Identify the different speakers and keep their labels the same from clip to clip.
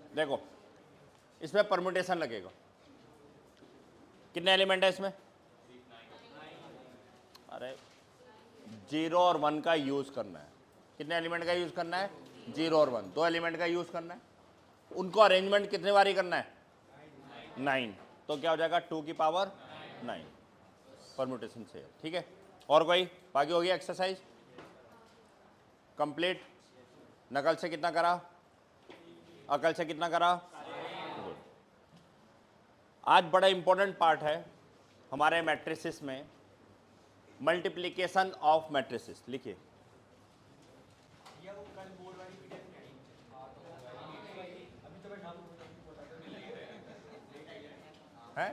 Speaker 1: देखो इसमें परम्यूटेशन लगेगा, कितने एलिमेंट है इसमें? अरे 0 और 1 का यूज करना है। कितने एलिमेंट का यूज करना है? 0 और 1, 2 एलिमेंट का यूज करना है। उनको अरेंजमेंट कितने बारी करना है? 9। तो क्या हो जाएगा? 2 की पावर 9 परम्यूटेशन से। ठीक है, और कोई बाकी हो गया एक्सरसाइज कंप्लीट? नकल से कितना करा? अकल से कितना करा? आज बड़ा इंपॉर्टेंट पार्ट है हमारे मैट्रिसेस में, मल्टीप्लिकेशन ऑफ मैट्रिसेस। लिखिए, है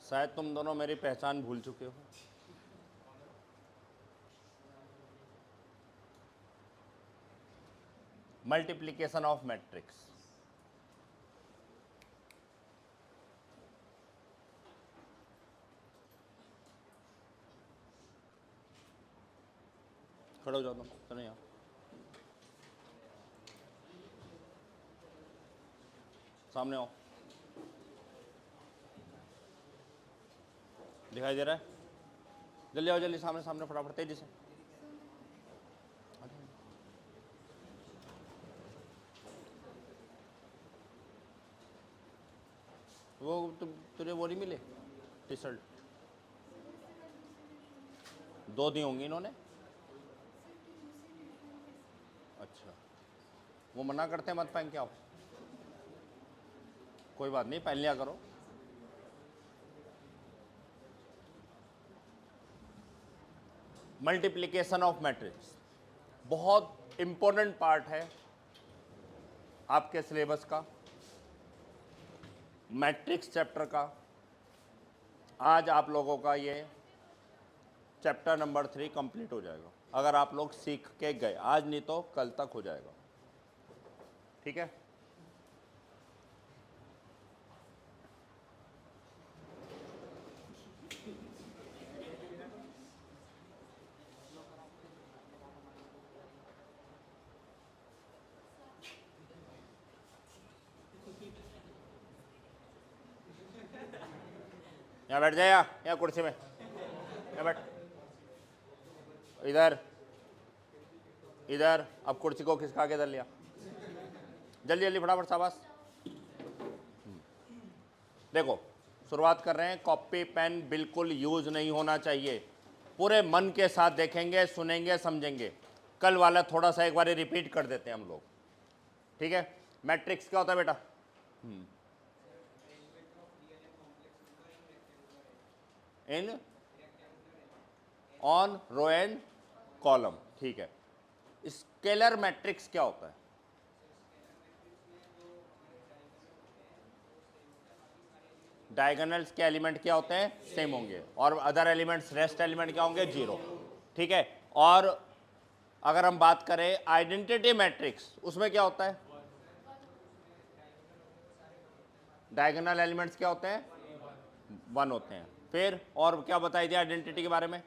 Speaker 1: शायद तुम दोनों मेरी पहचान भूल चुके हो। मल्टीप्लिकेशन ऑफ मैट्रिक्स, खड़े हो जाओ तुम, चलो यहाँ सामने आओ। दिखाई दे रहा है? जल्दी आओ, जल्दी सामने सामने, फटाफट तेजी से। वो तुझे वो नहीं मिले टी-शर्ट? 2 दी होंगी इन्होंने। अच्छा, वो मना करते हैं मत पहन के आओ। कोई बात नहीं, पहन लिया करो। मल्टीप्लिकेशन ऑफ मैट्रिक्स बहुत इंपॉर्टेंट पार्ट है आपके सिलेबस का, मैट्रिक्स चैप्टर का। आज आप लोगों का ये चैप्टर नंबर 3 कंप्लीट हो जाएगा अगर आप लोग सीख के गए। आज नहीं तो कल तक हो जाएगा। ठीक है, यहाँ बैठ जाए, यहाँ कुर्सी में यहाँ बैठ। इधर इधर, अब कुर्सी को खिसका के इधर लिया। जल्दी जल्दी फटाफट, शाबाश। देखो शुरुआत कर रहे हैं। कॉपी पेन बिल्कुल यूज नहीं होना चाहिए। पूरे मन के साथ देखेंगे, सुनेंगे, समझेंगे। कल वाला थोड़ा सा एक बार रिपीट कर देते हैं हम लोग। ठीक है, मैट्रिक्स क्या होता है बेटा? In on row and column. ठीक है, स्केलर मैट्रिक्स क्या होता है? डायगोनल्स के एलिमेंट क्या होते हैं? सेम होंगे, और अदर एलिमेंट्स, रेस्ट एलिमेंट क्या होंगे? 0। ठीक है, और अगर हम बात करें आइडेंटिटी मैट्रिक्स, उसमें क्या होता है? डायगोनल एलिमेंट्स क्या होते हैं? 1 होते हैं। फिर और क्या बताई थी आइडेंटिटी के बारे में?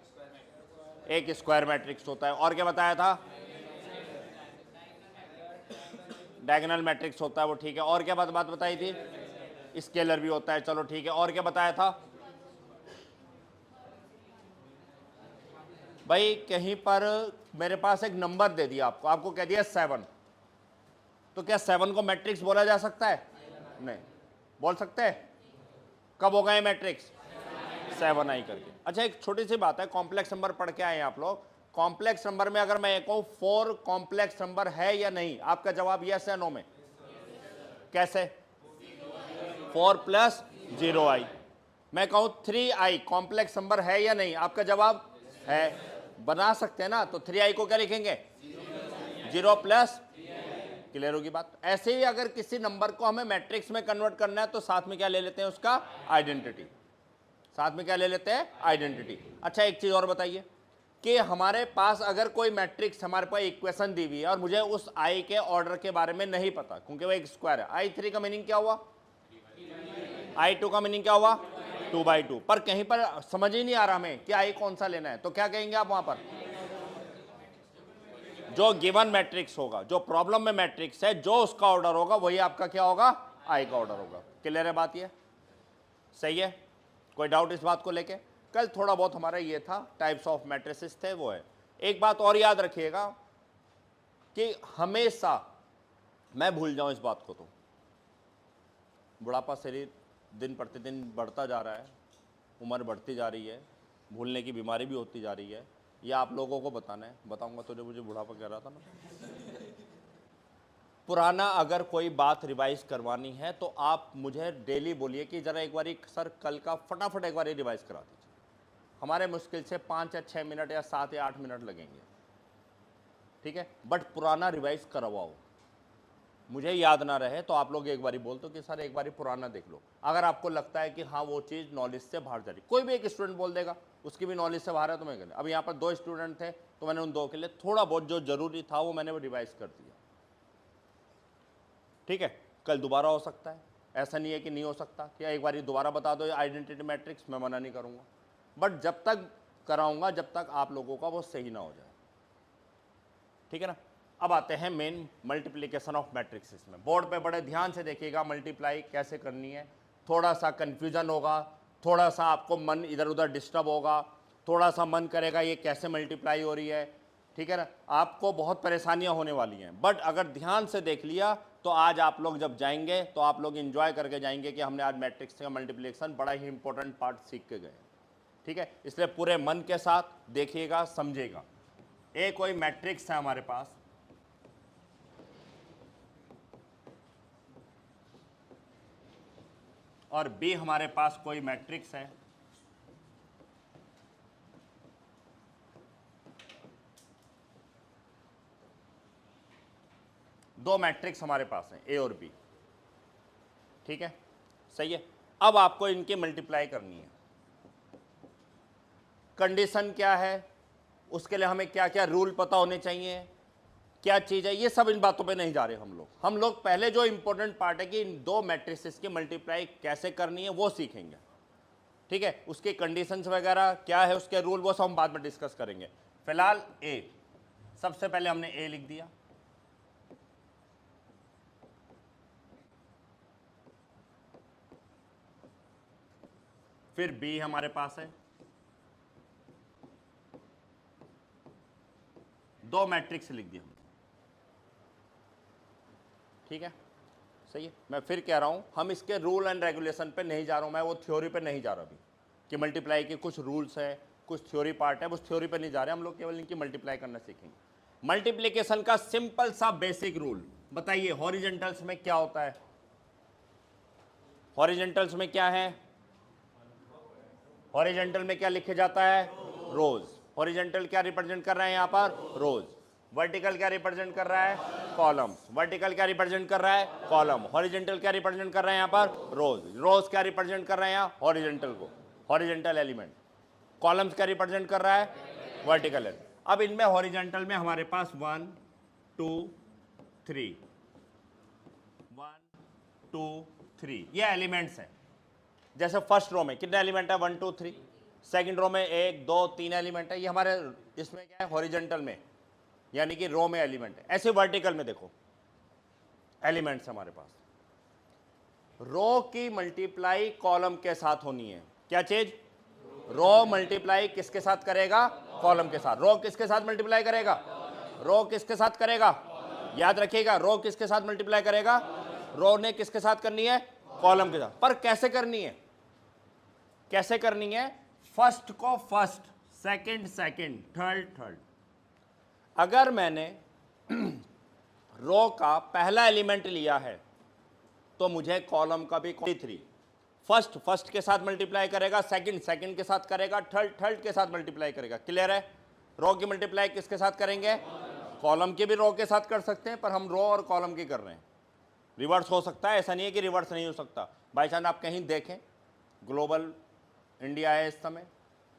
Speaker 1: एक स्क्वायर मैट्रिक्स होता है। और क्या बताया था? डायगोनल मैट्रिक्स होता है वो। ठीक है, और क्या बात बताई थी? स्केलर भी होता है। चलो ठीक है, और क्या बताया था भाई? कहीं पर मेरे पास एक नंबर दे दिया आपको, आपको कह दिया 7, तो क्या 7 को मैट्रिक्स बोला जा सकता है? नहीं बोल सकते हैं। कब होगा ये मैट्रिक्स? 7 आई करके। अच्छा, एक छोटी सी बात है, कॉम्प्लेक्स नंबर पढ़ के आए आप लोग। कॉम्प्लेक्स नंबर में अगर मैं कहूं 4 कॉम्प्लेक्स नंबर है या नहीं, आपका जवाब यस या नो में? कैसे? 4 + 0i। मैं कहूं 3i कॉम्प्लेक्स नंबर है या नहीं, आपका जवाब है। बना सकते हैं ना, तो 3i को क्या लिखेंगे? 0 + क्लियर होगी बात? ऐसे ही अगर किसी नंबर को हमें मैट्रिक्स में कन्वर्ट करना है तो साथ में क्या ले लेते हैं? उसका आइडेंटिटी। साथ में क्या ले लेते हैं, आइडेंटिटी। अच्छा एक चीज और बताइए कि हमारे पास अगर कोई मैट्रिक्स, हमारे पास इक्वेशन दी हुई है और मुझे उस आई के ऑर्डर के बारे में नहीं पता क्योंकि वो एक स्क्वायर है, I3 का मीनिंग क्या हुआ, I2 का मीनिंग क्या हुआ, 2/2, पर कहीं पर समझ ही नहीं आ रहा हमें कि आई कौन सा लेना है, तो क्या कहेंगे आप वहां पर, जो गिवन मैट्रिक्स होगा, जो प्रॉब्लम में मैट्रिक्स है, जो उसका ऑर्डर होगा वही आपका क्या होगा, आई का ऑर्डर होगा। क्लियर है बात, ये सही है, कोई डाउट इस बात को लेके। कल थोड़ा बहुत हमारा ये था, टाइप्स ऑफ मैट्रिसेस थे, वो है। एक बात और याद रखिएगा कि हमेशा, मैं भूल जाऊं इस बात को तो बुढ़ापा शरीर दिन प्रतिदिन बढ़ता जा रहा है, उम्र बढ़ती जा रही है, भूलने की बीमारी भी होती जा रही है, ये आप लोगों को बताना है। बताऊंगा तो जो मुझे बुढ़ापा कह रहा था ना, पुराना अगर कोई बात रिवाइज करवानी है तो आप मुझे डेली बोलिए कि ज़रा एक बार सर कल का फटाफट एक बार रिवाइज करा दीजिए। हमारे मुश्किल से 5 या 6 मिनट या 7 या 8 मिनट लगेंगे, ठीक है, बट पुराना रिवाइज करवाओ। मुझे याद ना रहे तो आप लोग एक बारी बोल दो कि सर एक बारी पुराना देख लो। अगर आपको लगता है कि हाँ वो चीज़ नॉलेज से बाहर जा रही, कोई भी एक स्टूडेंट बोल देगा उसकी भी नॉलेज से बाहर है तो मैं, अब यहाँ पर 2 स्टूडेंट थे तो मैंने उन 2 के लिए थोड़ा बहुत जो जरूरी था वो मैंने रिवाइज कर दिया, ठीक है। कल दोबारा हो सकता है, ऐसा नहीं है कि नहीं हो सकता, क्या एक बार दोबारा बता दो आइडेंटिटी मैट्रिक्स, मैं मना नहीं करूँगा, बट जब तक कराऊंगा जब तक आप लोगों का वो सही ना हो जाए, ठीक है ना। अब आते हैं मेन मल्टीप्लिकेशन ऑफ मैट्रिक्सेस में। बोर्ड पे बड़े ध्यान से देखिएगा मल्टीप्लाई कैसे करनी है। थोड़ा सा कन्फ्यूजन होगा, थोड़ा सा आपको मन इधर उधर डिस्टर्ब होगा, थोड़ा सा मन करेगा ये कैसे मल्टीप्लाई हो रही है, ठीक है ना, आपको बहुत परेशानियां होने वाली हैं, बट अगर ध्यान से देख लिया तो आज आप लोग जब जाएंगे तो आप लोग इंजॉय करके जाएंगे कि हमने आज मैट्रिक्स का मल्टीप्लिकेशन बड़ा ही इंपॉर्टेंट पार्ट सीख के गए, ठीक है। इसलिए पूरे मन के साथ देखिएगा, समझिएगा। ए कोई मैट्रिक्स है हमारे पास, और बी हमारे पास कोई मैट्रिक्स है, दो मैट्रिक्स हमारे पास हैं ए और बी, ठीक है, सही है। अब आपको इनकी मल्टीप्लाई करनी है। कंडीशन क्या है, उसके लिए हमें क्या क्या रूल पता होने चाहिए, क्या चीज़ है, ये सब इन बातों पे नहीं जा रहे हम लोग पहले जो इंपॉर्टेंट पार्ट है कि इन 2 मैट्रिसेस की मल्टीप्लाई कैसे करनी है वो सीखेंगे, ठीक है। उसके कंडीशंस वगैरह क्या है, उसके रूल, वो सब हम बाद में डिस्कस करेंगे। फिलहाल ए, सबसे पहले हमने ए लिख दिया, फिर बी हमारे पास है, 2 मैट्रिक्स लिख दिया हमने, ठीक है, सही है। मैं फिर कह रहा हूं हम इसके रूल एंड रेगुलेशन पे नहीं जा रहा हूं, मैं वो थ्योरी पे नहीं जा रहा अभी कि मल्टीप्लाई के कुछ रूल्स है, कुछ थ्योरी पार्ट है, उस थ्योरी पे नहीं जा रहे हम लोग, केवल इनकी मल्टीप्लाई करना सीखेंगे। मल्टीप्लिकेशन का सिंपल सा बेसिक रूल बताइए, हॉरिजेंटल्स में क्या होता है, हॉरिजेंटल्स में क्या है, हॉरिजेंटल में क्या लिखे जाता है, रोज। हॉरिजेंटल क्या रिप्रेजेंट कर रहा है यहाँ पर, रोज। वर्टिकल क्या रिप्रेजेंट कर रहा है, कॉलम्स। वर्टिकल क्या रिप्रेजेंट कर रहा है, कॉलम। हॉरिजेंटल क्या रिप्रेजेंट कर रहा है यहाँ पर, रोज। रोज क्या रिप्रेजेंट कर रहे हैं यहाँ, हॉरिजेंटल को, हॉरिजेंटल एलिमेंट। कॉलम्स क्या रिप्रेजेंट कर रहा है, वर्टिकल। अब इनमें हॉरिजेंटल में हमारे पास 1 2 3, 1 2 3 ये एलिमेंट्स हैं। जैसे फर्स्ट रो में कितने एलिमेंट है, 1 2 3। सेकंड रो में 1 2 3 एलिमेंट है, ये हमारे इसमें क्या है, हॉरिजेंटल में, यानी कि रो में एलिमेंट है। ऐसे वर्टिकल में देखो एलिमेंट्स हमारे पास, रो की मल्टीप्लाई कॉलम के साथ होनी है। क्या चीज, रो मल्टीप्लाई किसके साथ करेगा, कॉलम के साथ। रो किसके साथ मल्टीप्लाई करेगा, रो किसके साथ करेगा, याद रखिएगा, रो किसके साथ मल्टीप्लाई करेगा, रो ने किसके साथ करनी है, कॉलम के साथ। पर कैसे करनी है, कैसे करनी है, फर्स्ट को first, second second, third third. अगर मैंने रो का पहला एलिमेंट लिया है तो मुझे कॉलम का भी 3, फर्स्ट फर्स्ट के साथ मल्टीप्लाई करेगा, सेकंड सेकंड के साथ करेगा, थर्ड थर्ड के साथ मल्टीप्लाई करेगा। क्लियर है, रो की मल्टीप्लाई किसके साथ करेंगे, कॉलम की भी रो के साथ कर सकते हैं, पर हम रो और कॉलम की कर रहे हैं। रिवर्स हो सकता है, ऐसा नहीं है कि रिवर्स नहीं हो सकता। बाई चांस आप कहीं देखें ग्लोबल इंडिया है इस समय,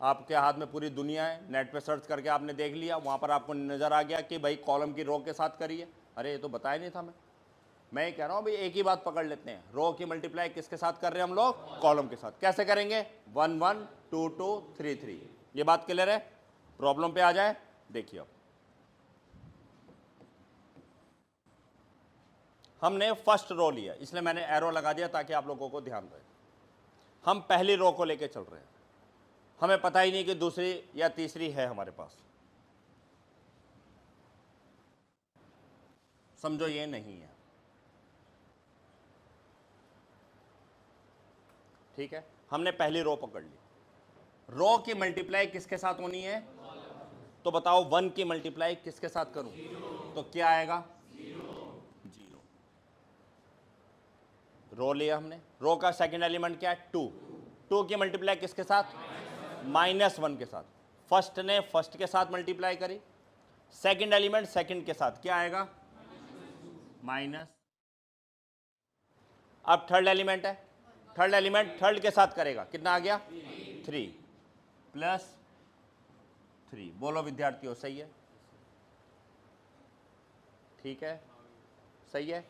Speaker 1: आपके हाथ में पूरी दुनिया है, नेट पे सर्च करके आपने देख लिया, वहाँ पर आपको नज़र आ गया कि भाई कॉलम की रो के साथ करिए। अरे ये तो बताया नहीं था मैं ये कह रहा हूँ भाई एक ही बात पकड़ लेते हैं, रो की मल्टीप्लाई किसके साथ कर रहे हैं हम लोग? कॉलम के साथ। कैसे करेंगे? 1 1 2 2 3 3। ये बात क्लियर है? प्रॉब्लम पे आ जाए, देखिए अब हमने फर्स्ट रो लिया, इसलिए मैंने एरो लगा दिया ताकि आप लोगों को ध्यान रहे। हम पहली रो को लेके चल रहे हैं, हमें पता ही नहीं कि दूसरी या तीसरी है हमारे पास, समझो ये नहीं है, ठीक है। हमने पहली रो पकड़ ली, रो की मल्टीप्लाई किसके साथ होनी है? तो बताओ 1 की मल्टीप्लाई किसके साथ करूं? तो क्या आएगा? 0। रो लिया हमने, रो का सेकंड एलिमेंट क्या है? 2। 2 की मल्टीप्लाई किसके साथ? -1 के साथ। फर्स्ट ने फर्स्ट के साथ मल्टीप्लाई करी, सेकंड एलिमेंट सेकंड के साथ, क्या आएगा? माइनस। अब थर्ड एलिमेंट है, थर्ड एलिमेंट थर्ड के साथ करेगा, कितना आ गया? 3 प्लस 3। बोलो विद्यार्थियों, सही है? ठीक है, सही है।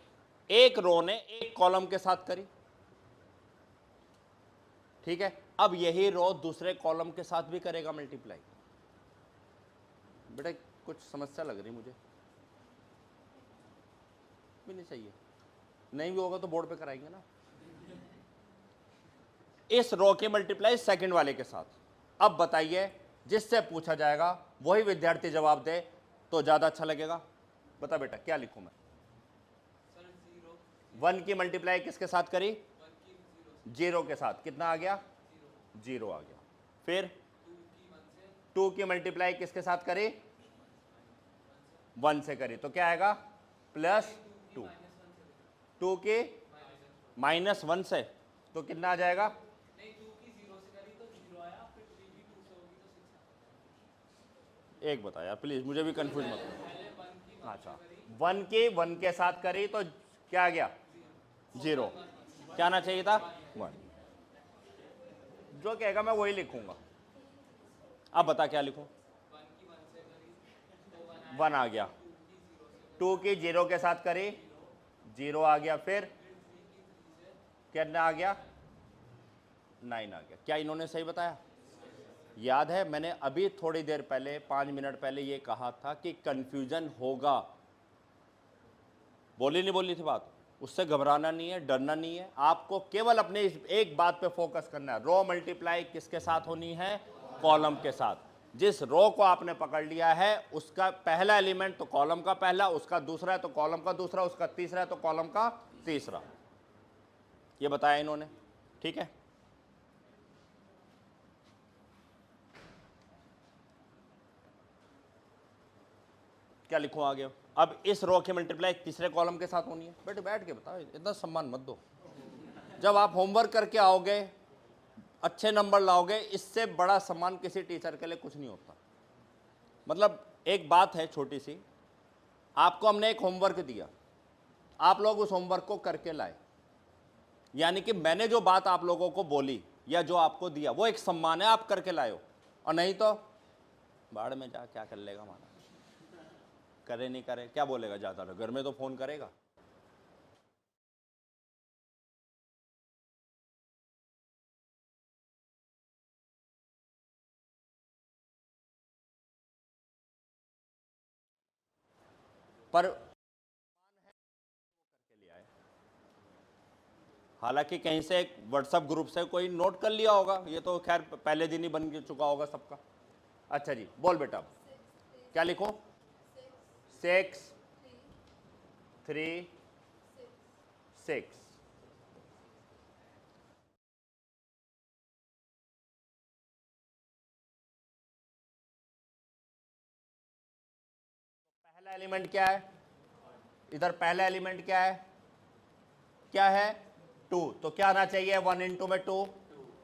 Speaker 1: एक रो ने एक कॉलम के साथ करी, ठीक है। अब यही रो दूसरे कॉलम के साथ भी करेगा मल्टीप्लाई। बेटा कुछ समस्या लग रही मुझे, भी नहीं सही है, नहीं भी होगा तो बोर्ड पे कराएंगे ना। इस रो की मल्टीप्लाई सेकंड वाले के साथ। अब बताइए, जिससे पूछा जाएगा वही विद्यार्थी जवाब दे तो ज्यादा अच्छा लगेगा। बता बेटा क्या लिखूं मैं? 1 की मल्टीप्लाई किसके साथ करी? 0 के साथ, कितना आ गया? 0 आ गया। फिर 2 की मल्टीप्लाई किसके साथ करी? 1 से करी, तो क्या आएगा? +2। 2 की -1 से, तो कितना आ जाएगा? एक बता यार प्लीज, मुझे भी कंफ्यूज मत करो। अच्छा, 1 की 1 के साथ करी तो क्या आ गया? 0। क्या आना चाहिए था? 1। जो कहेगा मैं वही लिखूंगा। अब बता क्या लिखूं? 1 आ गया। 2 की 0 के साथ करी, 0 आ गया। फिर कितना आ गया? 9 आ गया। क्या इन्होंने सही बताया? याद है मैंने अभी थोड़ी देर पहले 5 मिनट पहले ये कहा था कि कंफ्यूजन होगा, बोली नहीं बोली थी बात? उससे घबराना नहीं है, डरना नहीं है, आपको केवल अपने इस एक बात पे फोकस करना है, रो मल्टीप्लाई किसके साथ होनी है? कॉलम के साथ। जिस रो को आपने पकड़ लिया है उसका पहला एलिमेंट तो कॉलम का पहला, उसका दूसरा है तो कॉलम का दूसरा, उसका तीसरा है तो कॉलम का तीसरा। ये बताया इन्होंने, ठीक है। क्या लिखूं आगे? अब इस रो की मल्टीप्लाई तीसरे कॉलम के साथ होनी है। बेटे बैठ के बताओ, इतना सम्मान मत दो। जब आप होमवर्क करके आओगे, अच्छे नंबर लाओगे, इससे बड़ा सम्मान किसी टीचर के लिए कुछ नहीं होता। मतलब एक बात है छोटी सी, आपको हमने एक होमवर्क दिया, आप लोग उस होमवर्क को करके लाए, यानी कि मैंने जो बात आप लोगों को बोली या जो आपको दिया वो एक सम्मान है, आप करके लाए हो। और नहीं तो बाढ़ में जा क्या कर लेगा हमारा, करे नहीं करे क्या बोलेगा, जाता रहो घर में तो फोन करेगा। पर हालांकि कहीं से एक व्हाट्सएप ग्रुप से कोई नोट कर लिया होगा, ये तो खैर पहले दिन ही बन चुका होगा सबका। अच्छा जी बोल बेटा, क्या लिखो? 6 3 6। पहला एलिमेंट क्या है? इधर पहला एलिमेंट क्या है? क्या है? 2। तो क्या आना चाहिए? 1 इंटू में 2,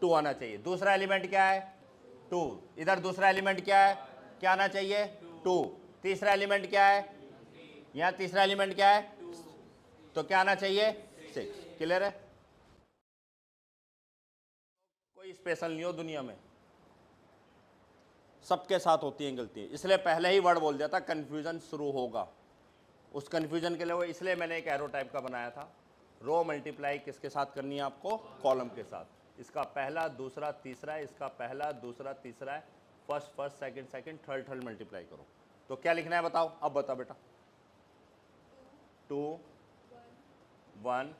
Speaker 1: 2 आना चाहिए। दूसरा एलिमेंट क्या है? 2। इधर दूसरा एलिमेंट क्या है? क्या आना चाहिए? 2। तीसरा एलिमेंट क्या है? यहाँ तीसरा एलिमेंट क्या है? तो क्या आना चाहिए? 6। क्लियर है? कोई कोई स्पेशल नहीं हो दुनिया में, सबके साथ होती हैं गलती, इसलिए पहले ही वर्ड बोल दिया था कन्फ्यूजन शुरू होगा। उस कन्फ्यूजन के लिए वो इसलिए मैंने एक एरो टाइप का बनाया था। रो मल्टीप्लाई किसके साथ करनी है आपको? कॉलम के साथ। इसका पहला दूसरा तीसरा है, इसका पहला दूसरा तीसरा है, first first second second third third multiply करो। तो क्या लिखना है बताओ, अब बताओ बेटा। 2 1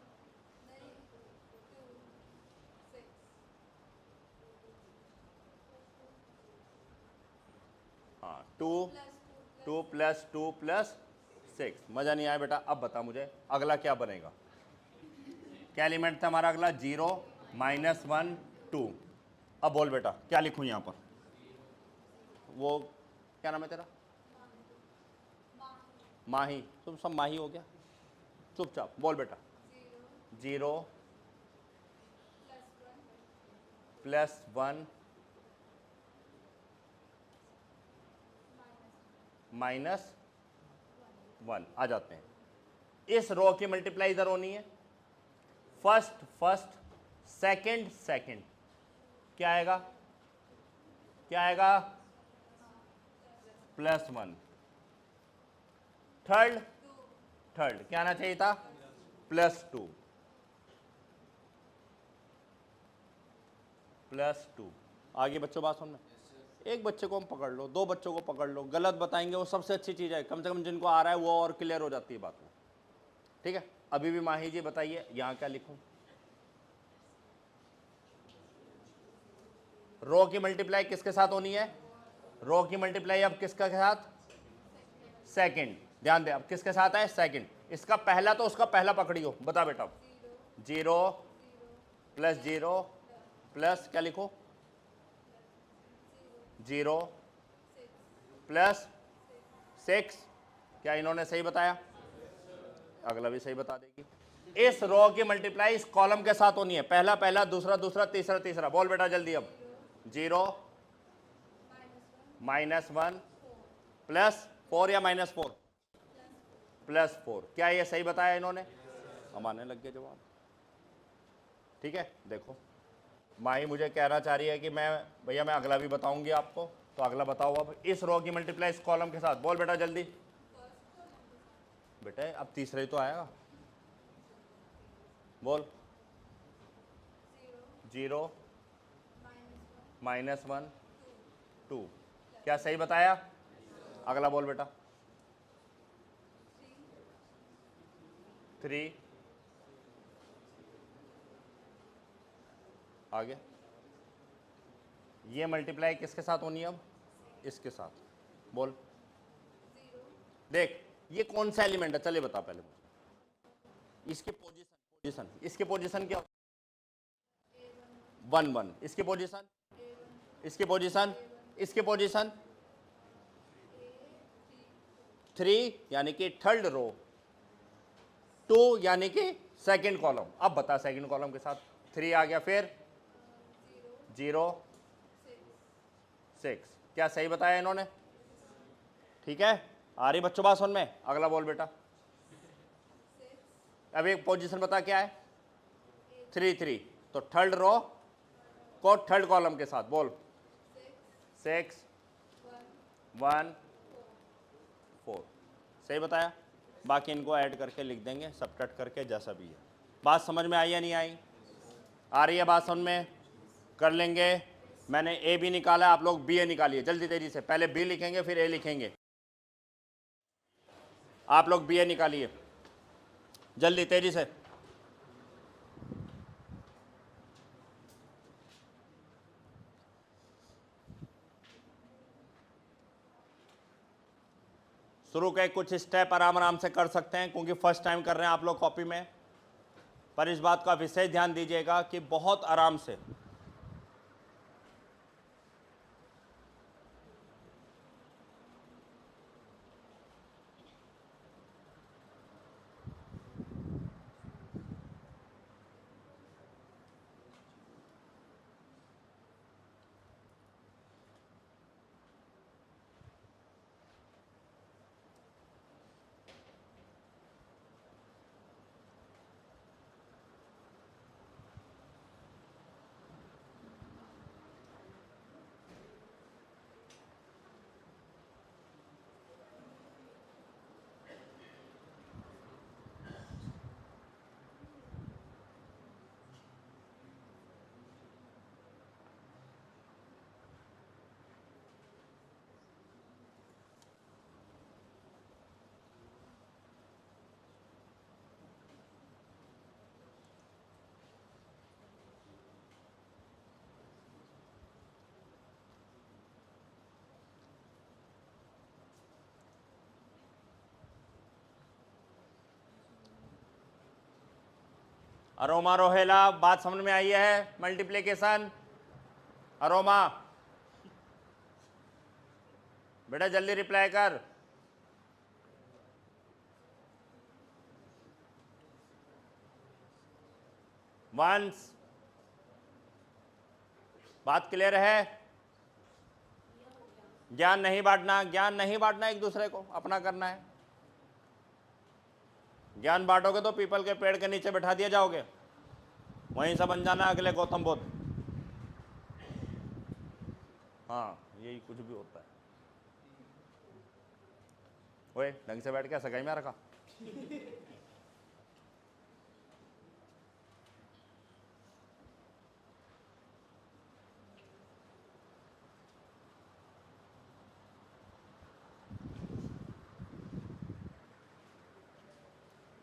Speaker 1: हाँ 2 2 + 2 + 6। मज़ा नहीं आया बेटा? अब बता मुझे अगला क्या बनेगा। क्या एलिमेंट था हमारा अगला? 0 -1 2। अब बोल बेटा क्या लिखूं यहाँ पर? वो क्या नाम है तेरा? माही। तुम सब माही हो गया, चुपचाप बोल बेटा। 0 +1 -1 आ जाते हैं। इस रो की मल्टीप्लाई इधर होनी है, फर्स्ट फर्स्ट सेकंड सेकंड। क्या आएगा? क्या आएगा? +1। थर्ड थर्ड क्या आना चाहिए था? +2 +2। आगे बच्चों बात सुनना। एक बच्चे को हम पकड़ लो, दो बच्चों को पकड़ लो, गलत बताएंगे वो सबसे अच्छी चीज़ है, कम से कम जिनको आ रहा है वो और क्लियर हो जाती है बात में। ठीक है, अभी भी माही जी बताइए यहाँ क्या लिखूं? रो की मल्टीप्लाई किसके साथ होनी है? रो की मल्टीप्लाई अब किसके साथ? सेकंड। ध्यान दे, अब किसके साथ है? सेकंड। इसका पहला तो उसका पहला पकड़ियो, बता बेटा। 0 + 0 प्लस क्या लिखो? 0 + 6। क्या इन्होंने सही बताया? अगला भी सही बता देगी। इस रो की मल्टीप्लाई इस कॉलम के साथ होनी है, पहला पहला दूसरा दूसरा तीसरा तीसरा। बोल बेटा जल्दी अब। 0 -1 +4 या -4? +4। क्या ये सही बताया इन्होंने? हम आने लग गए जवाब। ठीक है, देखो माही मुझे कहना चाह रही है कि मैं भैया मैं अगला भी बताऊंगी आपको, तो अगला बताओ। अब इस रो की मल्टीप्लाई इस कॉलम के साथ। बोल बेटा जल्दी। बेटा अब तीसरा ही तो आएगा, बोल। 0 -1 2। क्या सही बताया? अगला बोल बेटा। 3। आगे ये मल्टीप्लाई किसके साथ होनी है अब? इसके साथ। बोल। देख ये कौन सा एलिमेंट है, चलिए बता पहले मुझे। इसकी पोजीशन इसकी पोजीशन क्या? 1 1। इसकी पोजीशन, इसकी पोजीशन, इसकी पोजीशन 3 यानी कि थर्ड रो, 2 यानी कि सेकंड कॉलम। अब बता सेकंड कॉलम के साथ 3 आ गया, फिर 0 6। क्या सही बताया इन्होंने? ठीक है, आ रही बच्चों बात समझ में? अगला बोल बेटा। अब एक पोजीशन बता क्या है? 3 3। तो थर्ड रो को थर्ड कॉलम के साथ। बोल। 6 1 4। सही बताया। बाकी इनको ऐड करके लिख देंगे, सबट्रैक्ट करके, जैसा भी है। बात समझ में आई या नहीं आई? आ रही है बात समझ में? कर लेंगे। मैंने ए बी निकाला, आप लोग बी ए निकालिए जल्दी तेजी से। पहले बी लिखेंगे फिर ए लिखेंगे। आप लोग बी ए निकालिए जल्दी तेजी से। शुरू के कुछ स्टेप आराम आराम से कर सकते हैं क्योंकि फर्स्ट टाइम कर रहे हैं आप लोग कॉपी में, पर इस बात का विशेष ध्यान दीजिएगा कि बहुत आराम से। अरोमा रोहेला, बात समझ में आई है? मल्टीप्लिकेशन अरोमा, बेटा जल्दी रिप्लाई कर। वंस, बात क्लियर है? ज्ञान नहीं बांटना, ज्ञान नहीं बांटना, एक दूसरे को अपना करना है। ज्ञान बांटोगे तो पीपल के पेड़ के नीचे बैठा दिया जाओगे, वहीं से बन जाना अगले गौतम बुद्ध। हाँ, यही कुछ भी होता है। ओए ढंग से बैठ के सगाई में रखा।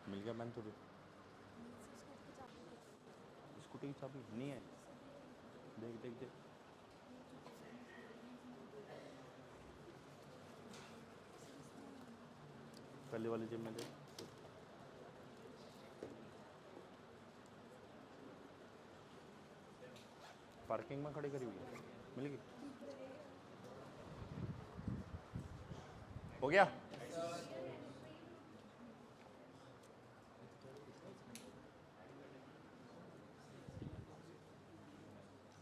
Speaker 1: मिल गया मैंने तुझे स्कूटी की चाबी? नहीं है, देख देख देख। पहले वाली जेब में दे। पार्किंग में खड़ी करी हुई है, मिल गई? हो गया?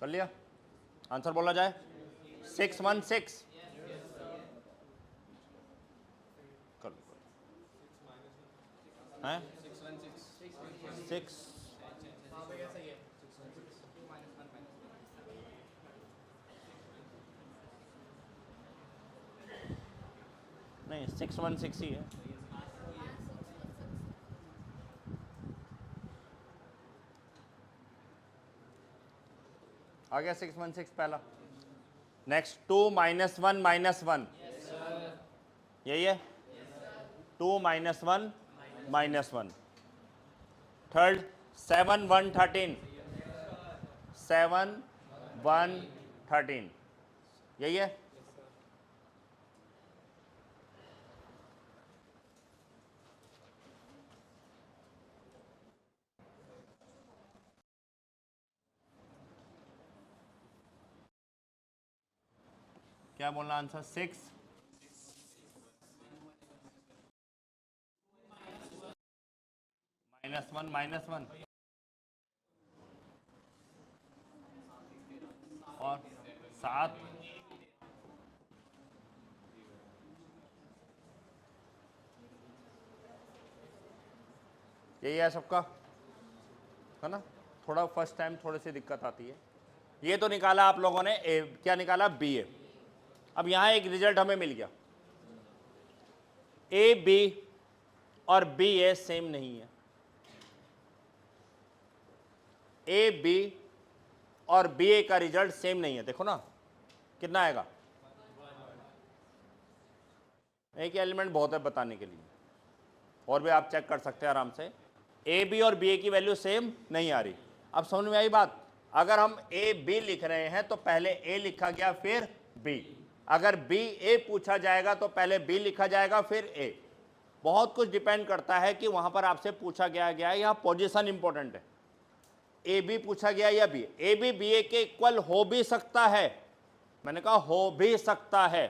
Speaker 1: कर लिया? आंसर बोला जाए? 616 कर लो हैं? 6 नहीं, 616 ही है। आ गया 616 पहला। नेक्स्ट 2 -1 -1, यही है? 2 -1 -1। थर्ड 7 1 13, 7 1 13, यही है? क्या बोलना आंसर? 6 -1 -1 और 7 यही है सबका, है ना? थोड़ा फर्स्ट टाइम थोड़ी सी दिक्कत आती है। ये तो निकाला आप लोगों ने ए, क्या निकाला? बी ए। अब यहां एक रिजल्ट हमें मिल गया, ए बी और बी ए सेम नहीं है। ए बी और बी ए का रिजल्ट सेम नहीं है। देखो ना कितना आएगा। एक एलिमेंट बहुत है बताने के लिए, और भी आप चेक कर सकते हैं आराम से। ए बी और बी ए की वैल्यू सेम नहीं आ रही। अब समझ में आई बात? अगर हम ए बी लिख रहे हैं तो पहले ए लिखा गया फिर बी। अगर बी ए पूछा जाएगा तो पहले बी लिखा जाएगा फिर ए। बहुत कुछ डिपेंड करता है कि वहां पर आपसे पूछा गया है, यहाँ पोजीशन इंपॉर्टेंट है। ए बी पूछा गया या बी ए बी बी ए के इक्वल हो भी सकता है, मैंने कहा हो भी सकता है,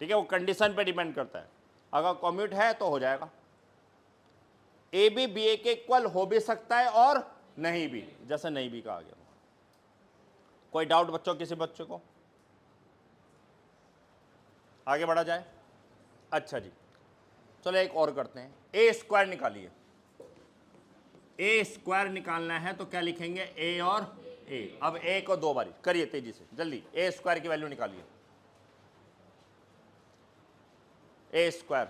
Speaker 1: ठीक है? वो कंडीशन पे डिपेंड करता है। अगर कम्यूट है तो हो जाएगा। ए बी बी ए के इक्वल हो भी सकता है और नहीं भी, जैसे नहीं भी कहा गया। कोई डाउट बच्चों, किसी बच्चे को? आगे बढ़ा जाए? अच्छा जी, चलो एक और करते हैं। ए स्क्वायर निकालिए। ए स्क्वायर निकालना है तो क्या लिखेंगे? ए और ए। अब ए को दो बारी करिए तेजी से, जल्दी। ए स्क्वायर की वैल्यू निकालिए। ए स्क्वायर,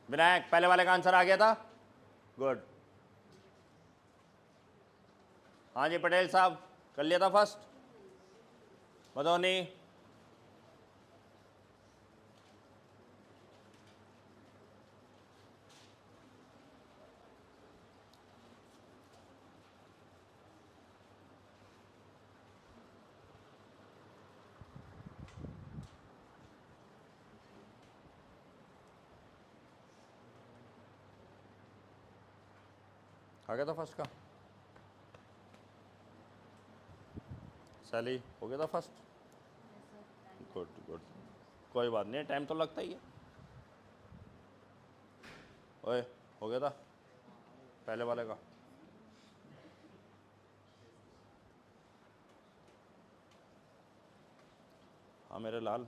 Speaker 1: विनायक पहले वाले का आंसर आ गया था? गुड। हाँ जी पटेल साहब कर लिया था फर्स्ट। मधोनी, आ गया था फर्स्ट का? सैली हो गया था फर्स्ट? गुड गुड, कोई बात नहीं, टाइम तो लगता ही है। ओए हो गया था पहले वाले का? हाँ मेरे लाल,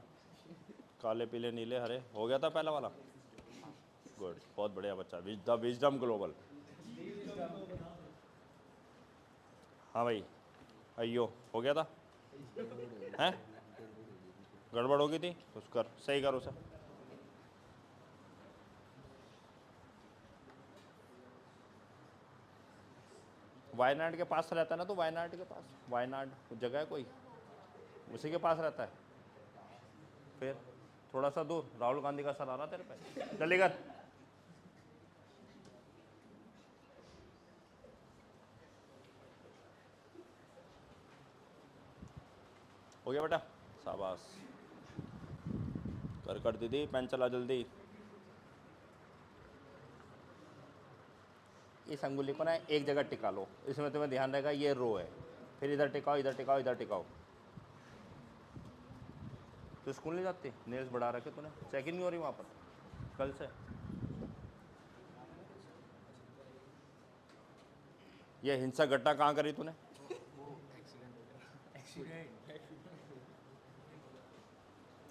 Speaker 1: काले पीले नीले हरे, हो गया था पहला वाला? गुड, बहुत बढ़िया बच्चा, द विजडम ग्लोबल। हाँ भाई, अयो हो गया था? हैं गड़बड़ हो गई थी, तो कर सही कर उसे। वायनाड के पास रहता है ना, तो वायनाड के पास, वायनाड जगह है कोई, उसी के पास रहता है। फिर थोड़ा सा दूर राहुल गांधी का सर आ रहा तेरे पे, जल्दी कर। हो गया बेटा, शाबाश, कर दीदी, पेन चला जल्दी। इस अंगुली को ना एक जगह टिका लो, इसमें तुम्हें ध्यान रहेगा ये रो है, फिर इधर टिकाओ, इधर टिकाओ, इधर टिकाओ। तो स्कूल नहीं जाती? नेल्स बढ़ा रखे तूने, चेकिंग नहीं हो रही वहाँ पर कल से? ये हिंसक घटना कहाँ करी तूने?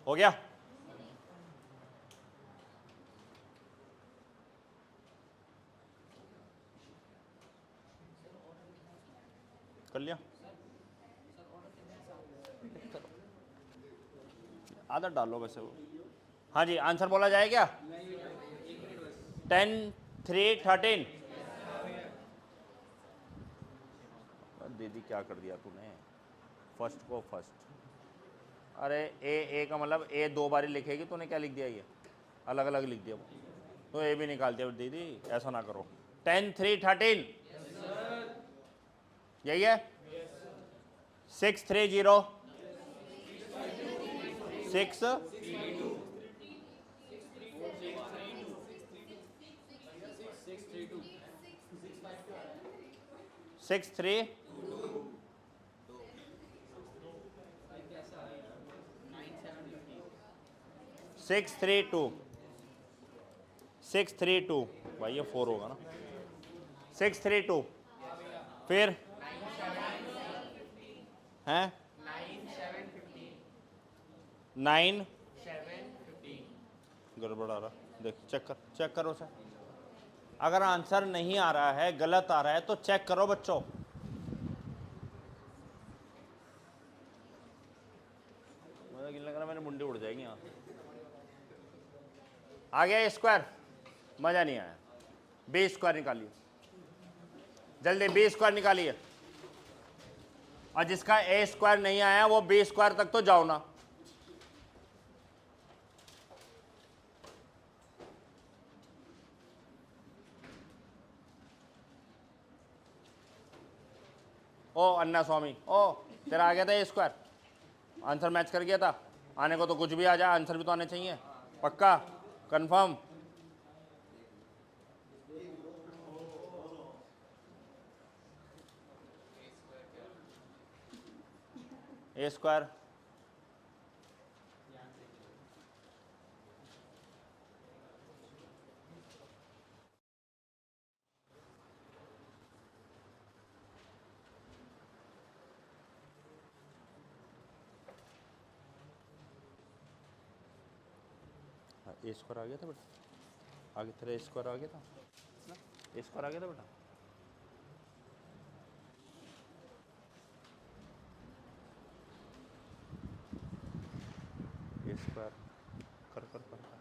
Speaker 1: हो गया? कर लिया? आदत डालो वैसे वो। हाँ जी, आंसर बोला जाए क्या? 10 3 13। दीदी क्या कर दिया तूने, फर्स्ट को फर्स्ट। अरे ए का मतलब ए दो बारी लिखेगी, तूने क्या लिख दिया, ये अलग अलग लिख दिया, तो ए भी निकाल दिया। दीदी ऐसा ना करो। 10 3 13 यही है? 6 3 0 6 6 3 6 3 2 6 3 2। भाई ये 4 होगा ना? 6 3 2, फिर हैं 9 गड़बड़ आ रहा, देख चेक करो सर। अगर आंसर नहीं आ रहा है, गलत आ रहा है, तो चेक करो बच्चों। मुझे लग रहा है मेरी मुंडी उड़ जाएगी यहाँ। आ गया स्क्वायर? मजा नहीं आया। बी स्क्वायर निकालिए जल्दी, बी स्क्वायर निकालिए। और जिसका ए स्क्वायर नहीं आया वो बी स्क्वायर तक तो जाओ ना। ओ अन्ना स्वामी, ओ तेरा आ गया था ए स्क्वायर, आंसर मैच कर गया था। आने को तो कुछ भी आ जाए, आंसर भी तो आने चाहिए। पक्का कंफर्म? ए स्क्वायर ए स्क्वायर आ गया था बेटा, आगे तेरा ए स्क्वायर आ गया था, ए स्क्वायर आ गया था बेटा। ए स्क्वायर कर कर कर, कर।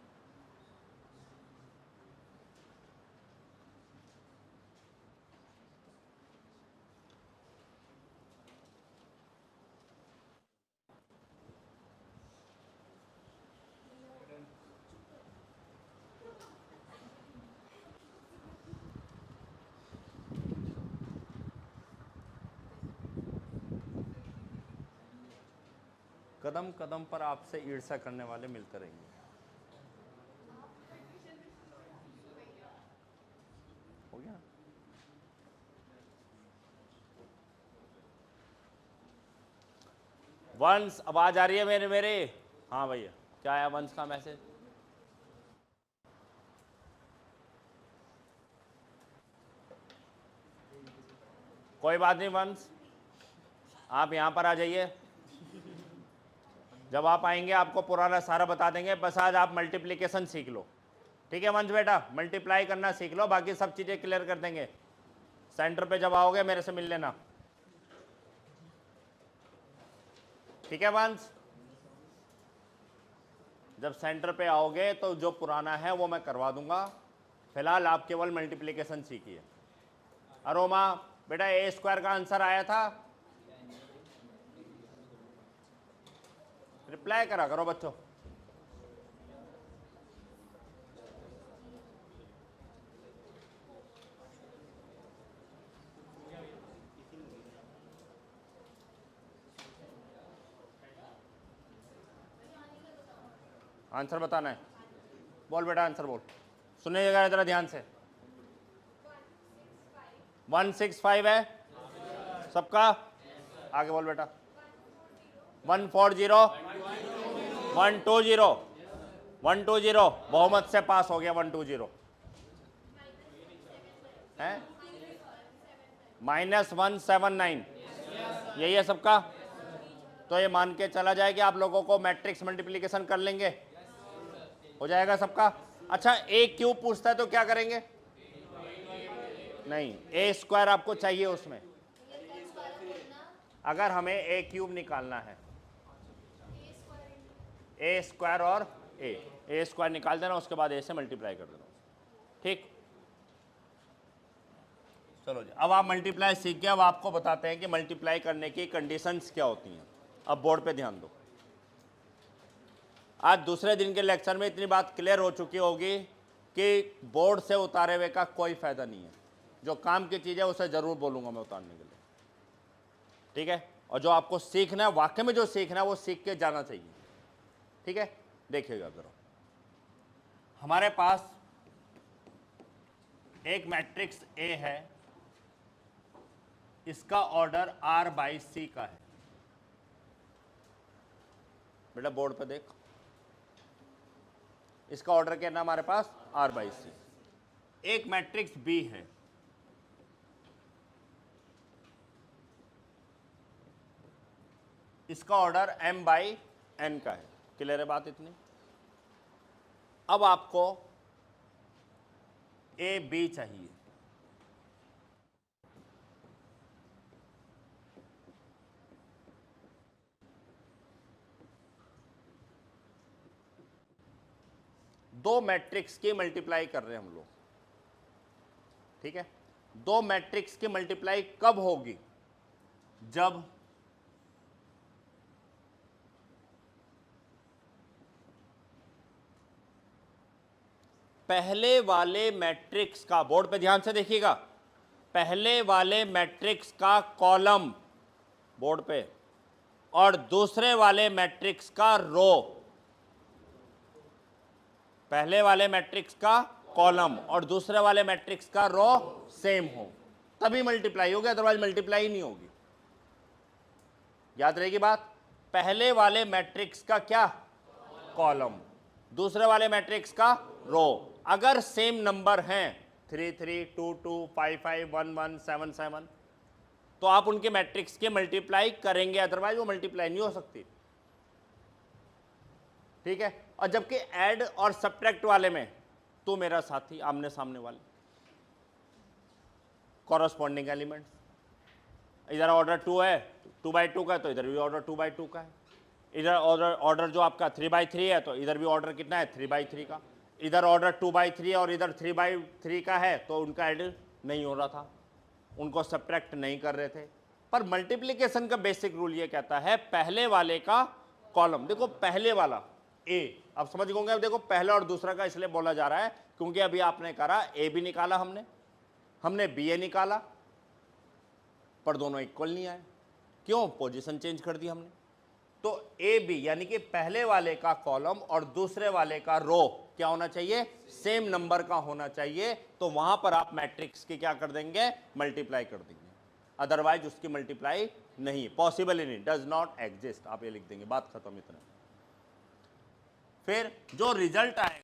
Speaker 1: कदम कदम पर आपसे ईर्ष्या करने वाले मिलते रहेंगे। हो गया? वंस आवाज आ रही है मेरे? हाँ भैया, क्या आया वंस का मैसेज? कोई बात नहीं वंस, आप यहाँ पर आ जाइए। जब आप आएंगे आपको पुराना सारा बता देंगे, बस आज आप मल्टीप्लिकेशन सीख लो। ठीक है वंश बेटा, मल्टीप्लाई करना सीख लो, बाकी सब चीज़ें क्लियर कर देंगे। सेंटर पे जब आओगे मेरे से मिल लेना। ठीक है वंश, जब सेंटर पे आओगे तो जो पुराना है वो मैं करवा दूंगा, फिलहाल आप केवल मल्टीप्लिकेशन सीखिए। अरोमा बेटा, ए स्क्वायर का आंसर आया था? रिप्लाई करा करो बच्चों। आंसर बताना है, बोल बेटा आंसर बोल, सुनिएगा जरा ध्यान से। 165 है सबका? आगे बोल बेटा। 140 120 120 बहुमत से पास हो गया। 120 है -179, यही है सबका। तो ये मान के चला जाए कि आप लोगों को मैट्रिक्स मल्टीप्लिकेशन कर लेंगे, हो जाएगा सबका। अच्छा, ए क्यूब पूछता है तो क्या करेंगे? नहीं, ए स्क्वायर आपको चाहिए उसमें। अगर हमें ए क्यूब निकालना है, ए स्क्वायर और ए स्क्वायर निकाल देना, उसके बाद ए से मल्टीप्लाई कर देना। ठीक, चलो जी, अब आप मल्टीप्लाई सीख गए। अब आपको बताते हैं कि मल्टीप्लाई करने की कंडीशंस क्या होती हैं। अब बोर्ड पे ध्यान दो। आज दूसरे दिन के लेक्चर में इतनी बात क्लियर हो चुकी होगी कि बोर्ड से उतारे हुए का कोई फायदा नहीं है। जो काम की चीज़ है उसे ज़रूर बोलूँगा मैं उतारने के लिए, ठीक है। और जो आपको सीखना है, वाकई में जो सीखना है वो सीख के जाना चाहिए, ठीक है। देखिएगा जरा, हमारे पास एक मैट्रिक्स ए है, इसका ऑर्डर R/C का है। बेटा बोर्ड पे देख, इसका ऑर्डर क्या है हमारे पास? R/C। एक मैट्रिक्स बी है, इसका ऑर्डर M/N का है। क्लियर है बात इतनी? अब आपको ए बी चाहिए। दो मैट्रिक्स की मल्टीप्लाई कर रहे हैं हम लोग, ठीक है। दो मैट्रिक्स की मल्टीप्लाई कब होगी? जब पहले वाले मैट्रिक्स का, बोर्ड पे ध्यान से देखिएगा, पहले वाले मैट्रिक्स का कॉलम बोर्ड पे और दूसरे वाले मैट्रिक्स का रो, पहले वाले मैट्रिक्स का कॉलम और दूसरे वाले मैट्रिक्स का रो सेम हो, तभी मल्टीप्लाई होगी, अदरवाइज मल्टीप्लाई नहीं होगी। याद रहेगी बात? पहले वाले मैट्रिक्स का क्या? कॉलम, दूसरे वाले मैट्रिक्स का रो। अगर सेम नंबर हैं 3 3 2 2 5 5 1 1 7 7, तो आप उनके मैट्रिक्स के मल्टीप्लाई करेंगे, अदरवाइज वो मल्टीप्लाई नहीं हो सकती, ठीक है। और जबकि ऐड और सब्ट्रैक्ट वाले में तो मेरा साथी आमने सामने वाले कॉरस्पॉन्डिंग एलिमेंट्स, इधर ऑर्डर 2 है 2/2 का, तो इधर भी ऑर्डर 2/2 का है। इधर ऑर्डर जो आपका 3/3 है, तो इधर भी ऑर्डर कितना है? 3/3 का। इधर ऑर्डर 2/3 और इधर 3/3 का है, तो उनका ऐड नहीं हो रहा था, उनको सब्ट्रैक्ट नहीं कर रहे थे। पर मल्टीप्लिकेशन का बेसिक रूल ये कहता है पहले वाले का कॉलम, देखो पहले वाला ए, अब समझ गए। अब देखो पहला और दूसरा का इसलिए बोला जा रहा है क्योंकि अभी आपने करा ए भी निकाला, हमने बी ए निकाला, पर दोनों इक्वल नहीं आए। क्यों? पोजीशन चेंज कर दी हमने। तो ए बी यानी कि पहले वाले का कॉलम और दूसरे वाले का रो क्या होना चाहिए? सेम नंबर का होना चाहिए। तो वहां पर आप मैट्रिक्स की क्या कर देंगे? मल्टीप्लाई कर देंगे, अदरवाइज उसकी मल्टीप्लाई नहीं, पॉसिबल ही नहीं, डज नॉट एग्जिस्ट, आप ये लिख देंगे, बात खत्म इतना। फिर जो रिजल्ट आएगा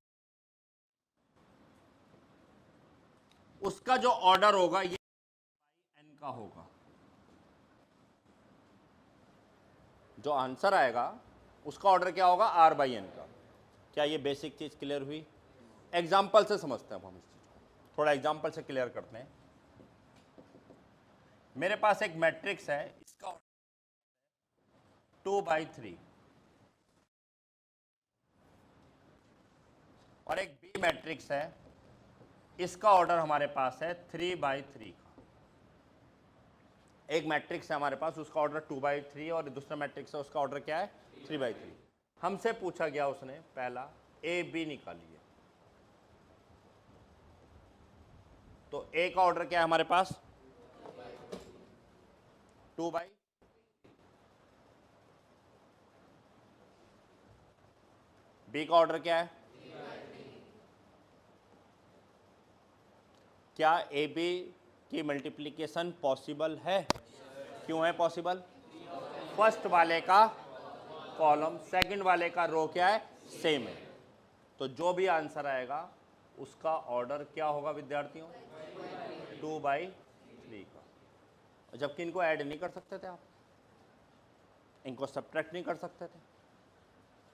Speaker 1: उसका जो ऑर्डर होगा ये n का होगा, जो आंसर आएगा उसका ऑर्डर क्या होगा, r बाई n का। क्या ये बेसिक चीज क्लियर हुई? एग्जाम्पल से समझते हैं हम इस चीज को, थोड़ा एग्जाम्पल से क्लियर करते हैं। मेरे पास एक मैट्रिक्स है, इसका ऑर्डर 2/3 और एक बी मैट्रिक्स है, इसका ऑर्डर हमारे पास है 3/3 का। एक मैट्रिक्स है हमारे पास, उसका ऑर्डर 2/3 और दूसरा मैट्रिक्स है, उसका ऑर्डर क्या है, 3/3। हमसे पूछा गया उसने पहला ए बी निकालिए, तो ए का ऑर्डर क्या है हमारे पास, 2/, बी का ऑर्डर क्या है, क्या ए बी की मल्टीप्लिकेशन पॉसिबल है? क्यों है पॉसिबल? फर्स्ट वाले का कॉलम सेकंड वाले का रो क्या है, सेम है, तो जो भी आंसर आएगा उसका ऑर्डर क्या होगा विद्यार्थियों, 2/3 का। जबकि इनको ऐड नहीं कर सकते थे आप, इनको सब्ट्रैक्ट नहीं कर सकते थे,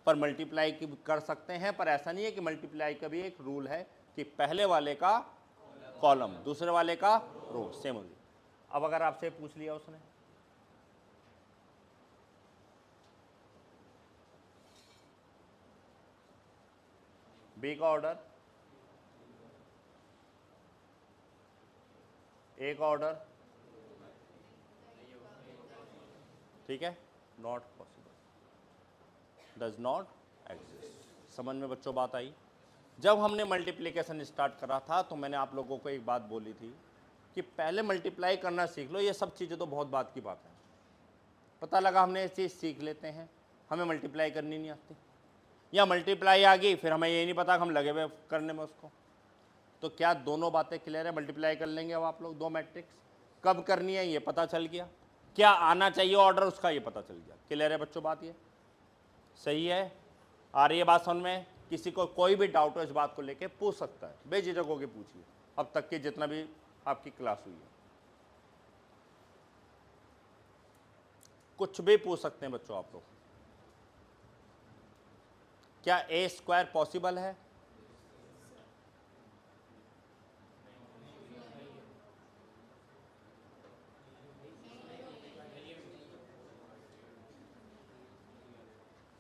Speaker 1: पर मल्टीप्लाई कर सकते हैं। पर ऐसा नहीं है कि मल्टीप्लाई का भी एक रूल है कि पहले वाले का कॉलम दूसरे वाले का रो सेम होगी। अब अगर आपसे पूछ लिया उसने बी का ऑर्डर, ए का ऑर्डर, ठीक है, not possible, does not exist. समझ में बच्चों बात आई? जब हमने मल्टीप्लिकेशन स्टार्ट करा था तो मैंने आप लोगों को एक बात बोली थी कि पहले मल्टीप्लाई करना सीख लो, ये सब चीज़ें तो बहुत बात की बात है। पता लगा हमने ये चीज़ सीख लेते हैं, हमें मल्टीप्लाई करनी नहीं आती, या मल्टीप्लाई आ गई फिर हमें ये नहीं पता कि हम लगे हुए करने में उसको। तो क्या दोनों बातें क्लियर है? मल्टीप्लाई कर लेंगे अब आप लोग दो मैट्रिक्स, कब करनी है ये पता चल गया, क्या आना चाहिए ऑर्डर उसका ये पता चल गया। क्लियर है बच्चों बात? ये सही है, आ रही है बात समझ में? किसी को कोई भी डाउट हो इस बात को लेके पूछ सकता है, बेझिझक होके पूछिए, अब तक की जितना भी आपकी क्लास हुई है कुछ भी पूछ सकते हैं बच्चों आप लोग। क्या ए स्क्वायर पॉसिबल है?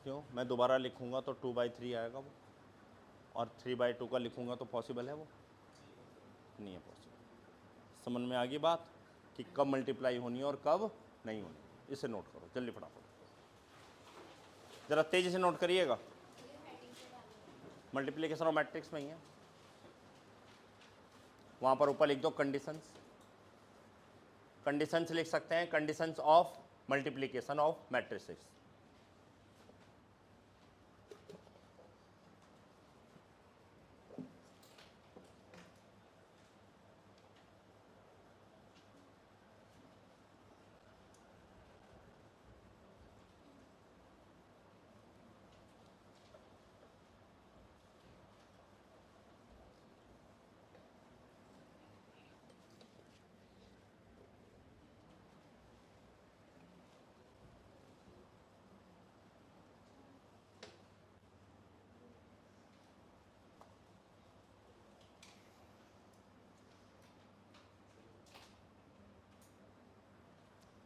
Speaker 1: क्यों? मैं दोबारा लिखूंगा तो 2/3 आएगा वो, और 3/2 का लिखूंगा तो पॉसिबल है वो? नहीं है पॉसिबल। समझ में आ गई बात कि कब मल्टीप्लाई होनी है और कब नहीं होनी? इसे नोट करो जल्दी फटाफट, जरा तेजी से नोट करिएगा। मल्टीप्लिकेशन और मैट्रिक्स में ही है, वहां पर ऊपर लिख दो कंडीशंस। कंडीशंस लिख सकते हैं, conditions of multiplication of matrices.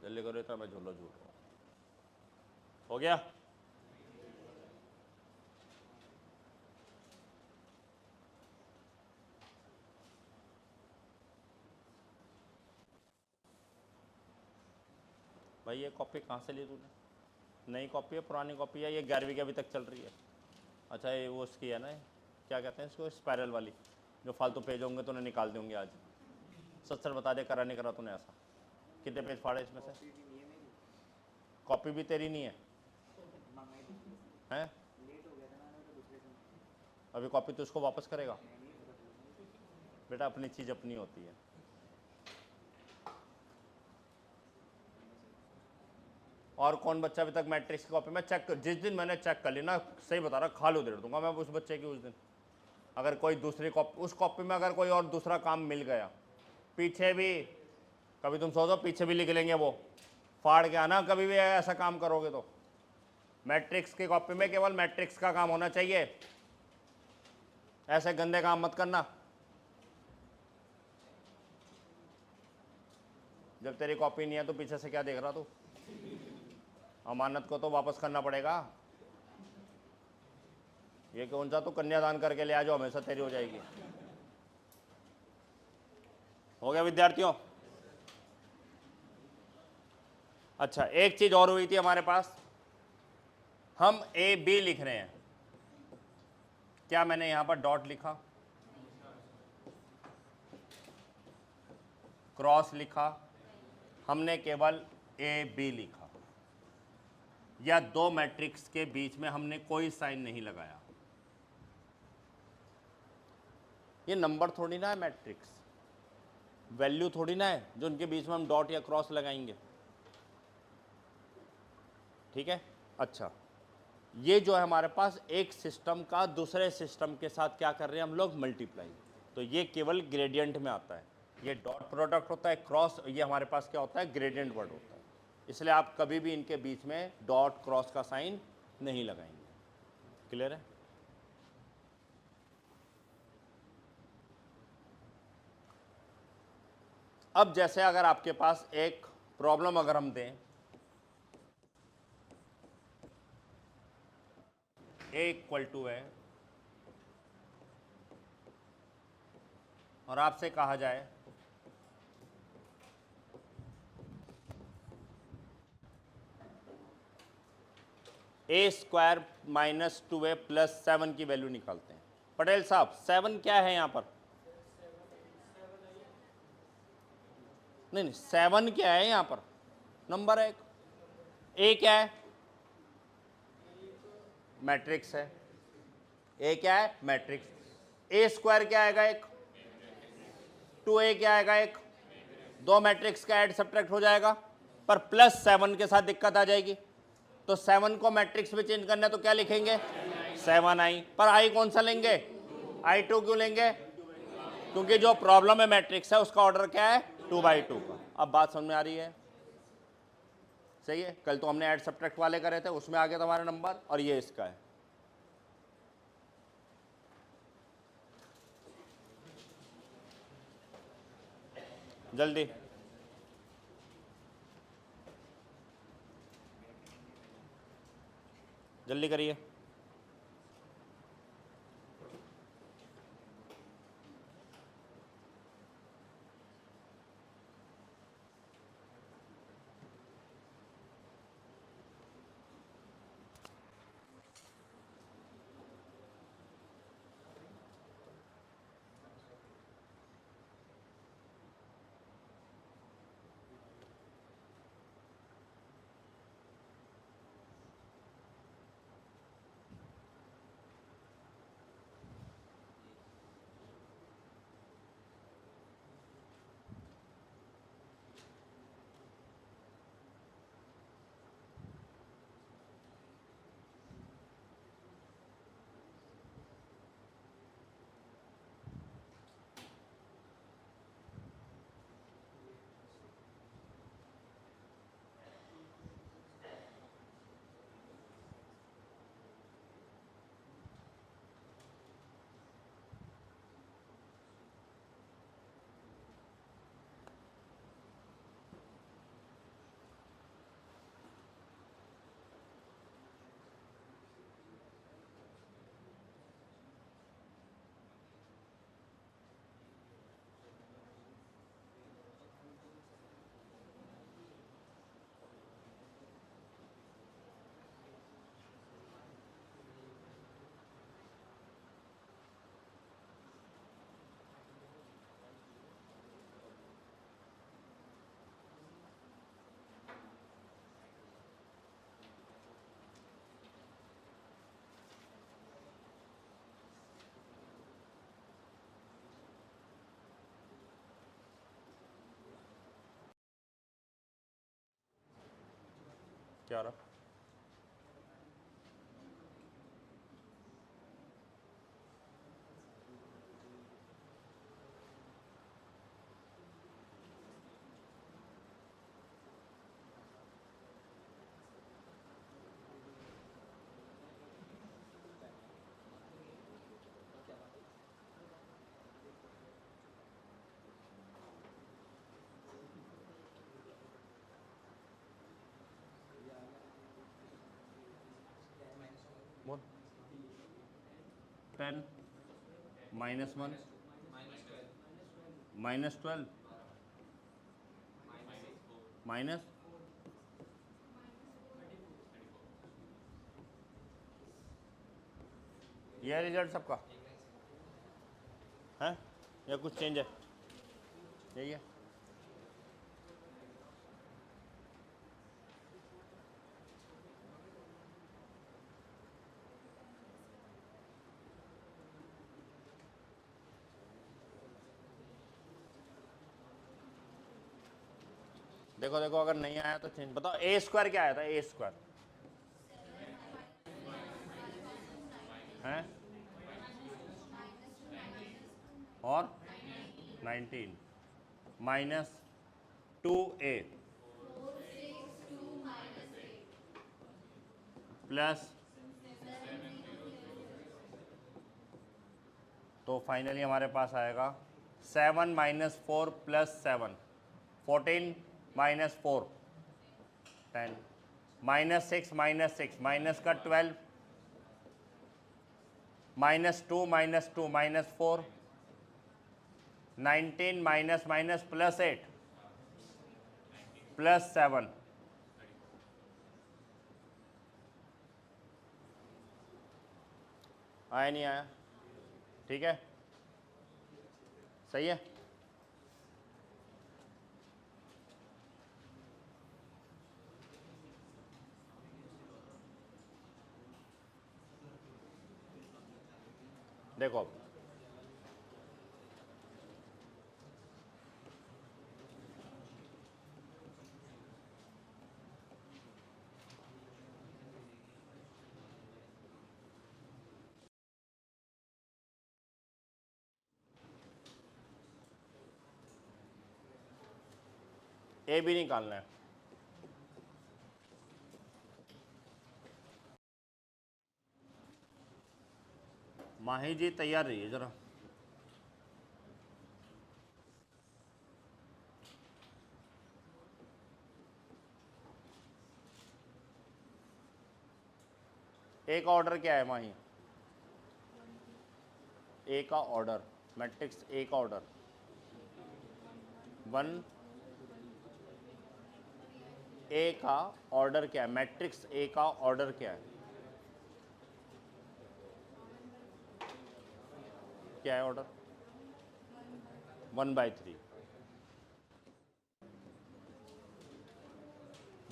Speaker 1: जल्दी करो, इतना मैं झोला झूठ रहा हूँ। हो गया? भाई ये कॉपी कहाँ से ली तूने? नई कॉपी है पुरानी कॉपी है? ये 11वीं की अभी तक चल रही है? अच्छा ये वो उसकी है ना, क्या कहते हैं इसको, स्पायरल वाली, जो फालतू पेज होंगे तो उन्हें निकाल देंगे आज। सच सच बता दे, करा नहीं करा तूने ऐसा? कितने पेज फाड़े इसमें से? कॉपी भी तेरी नहीं है? हैं? अभी कॉपी तो उसको वापस करेगा? बेटा अपनी चीज़ अपनी होती है। और कौन बच्चा अभी तक मैट्रिक्स की कॉपी में चेक कर, जिस दिन मैंने चेक कर ली ना, सही बता रहा, खालू दे दूंगा मैं उस बच्चे की उस दिन। अगर कोई दूसरी कॉपी, उस कॉपी में अगर कोई और दूसरा काम मिल गया, पीछे भी कभी तुम सोचो पीछे भी लिख लेंगे वो, फाड़ के आना कभी भी ऐसा काम करोगे तो। मैट्रिक्स की कॉपी में केवल मैट्रिक्स का काम होना चाहिए, ऐसे गंदे काम मत करना। जब तेरी कॉपी नहीं है तो पीछे से क्या देख रहा तू? अमानत को तो वापस करना पड़ेगा। ये कौन सा तू कन्यादान करके ले आ जाओ, हमेशा तेरी हो जाएगी। हो गया विद्यार्थियों? अच्छा, एक चीज और हुई थी हमारे पास, हम ए बी लिख रहे हैं, क्या मैंने यहां पर डॉट लिखा, क्रॉस लिखा, हमने केवल ए बी लिखा, या दो मैट्रिक्स के बीच में हमने कोई साइन नहीं लगाया। ये नंबर थोड़ी ना है, मैट्रिक्स वैल्यू थोड़ी ना है जो उनके बीच में हम डॉट या क्रॉस लगाएंगे। ठीक है? अच्छा, ये जो है हमारे पास एक सिस्टम का दूसरे सिस्टम के साथ क्या कर रहे हैं हम लोग, मल्टीप्लाई। तो ये केवल ग्रेडियंट में आता है, ये डॉट प्रोडक्ट होता है, क्रॉस ये हमारे पास क्या होता है, ग्रेडियंट वर्ड होता है। इसलिए आप कभी भी इनके बीच में डॉट क्रॉस का साइन नहीं लगाएंगे। क्लियर है? अब जैसे अगर आपके पास एक प्रॉब्लम अगर हम दें, ए इक्वल टू है और आपसे कहा जाए ए स्क्वायर माइनस 2a प्लस 7 की वैल्यू निकालते हैं। पटेल साहब 7 क्या है यहां पर? नहीं 7 क्या है यहां पर? नंबर है। ए क्या है? मैट्रिक्स है। ए क्या है? मैट्रिक्स। ए स्क्वायर क्या आएगा? एक। 2a क्या आएगा? एक। दो मैट्रिक्स का ऐड सब्ट्रैक्ट हो जाएगा, पर प्लस 7 के साथ दिक्कत आ जाएगी। तो 7 को मैट्रिक्स में चेंज करना है तो क्या लिखेंगे? 7i। पर आई कौन सा लेंगे? i2 क्यों लेंगे? क्योंकि जो प्रॉब्लम है मैट्रिक्स है उसका ऑर्डर क्या है? 2/2 का। अब बात समझ में आ रही है? सही है। कल तो हमने ऐड सब्ट्रैक्ट वाले करे थे, उसमें आ गया था हमारा नंबर, और ये इसका है। जल्दी जल्दी करिए। क्या रहा? बोल 10 -1 -12 माइनस यह रिजल्ट सबका है या कुछ चेंज है? यही है। देखो देखो, अगर नहीं आया तो चेंज बताओ। ए स्क्वायर क्या आया था? ए स्क्वायर है और 19 -2a प्लस, तो फाइनली हमारे पास आएगा 7 - 4 + 7 14 - 4 10 -6 -6 माइनस का 12 -2 -2 -4 19 माइनस +8 +7 आया नहीं आया? ठीक है, सही है। देखो अब ए भी निकालना है। माही जी तैयार रहिए जरा। ए का ऑर्डर क्या है माही? ए का ऑर्डर, मैट्रिक्स ए का ऑर्डर 1। ए का ऑर्डर क्या है? मैट्रिक्स ए का ऑर्डर क्या है? क्या है ऑर्डर? 1/3।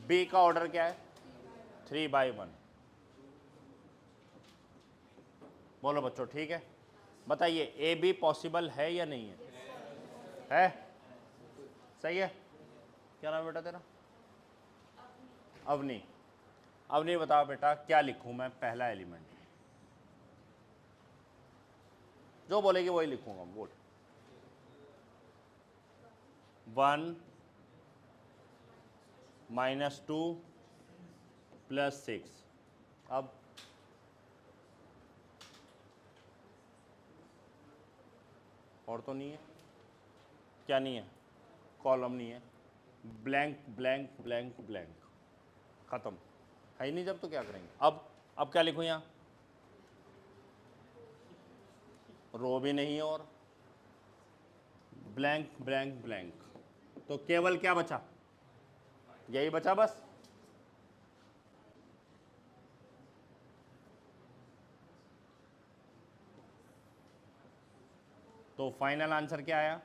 Speaker 1: बी का ऑर्डर क्या है? 3/1। बोलो बच्चों, ठीक है? बताइए ए बी पॉसिबल है या नहीं है? है? सही है। क्या नाम है बेटा तेरा? अवनी। अवनी बताओ बेटा, क्या लिखूं मैं पहला एलिमेंट? जो बोलेगी वही लिखूंगा। बोल 1 -2 + 6। अब और तो नहीं है? क्या नहीं है? कॉलम नहीं है। ब्लैंक ब्लैंक ब्लैंक ब्लैंक, खत्म। है ही नहीं जब, तो क्या करेंगे? अब क्या लिखूं यहाँ? रो भी नहीं है और ब्लैंक ब्लैंक ब्लैंक, तो केवल क्या बचा? यही बचा बस। तो फाइनल आंसर क्या आया?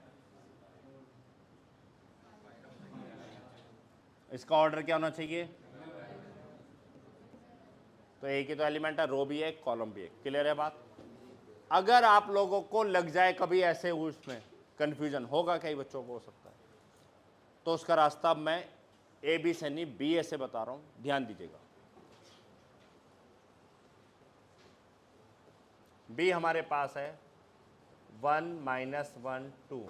Speaker 1: इसका ऑर्डर क्या होना चाहिए? तो एक ही तो एलिमेंट है, रो भी है, कॉलम भी है। क्लियर है बात? अगर आप लोगों को लग जाए कभी ऐसे उसमें कंफ्यूजन होगा, कई बच्चों को हो सकता है, तो उसका रास्ता मैं ए बी से नहीं, बी ए से बता रहा हूं, ध्यान दीजिएगा। बी हमारे पास है 1 - 1 2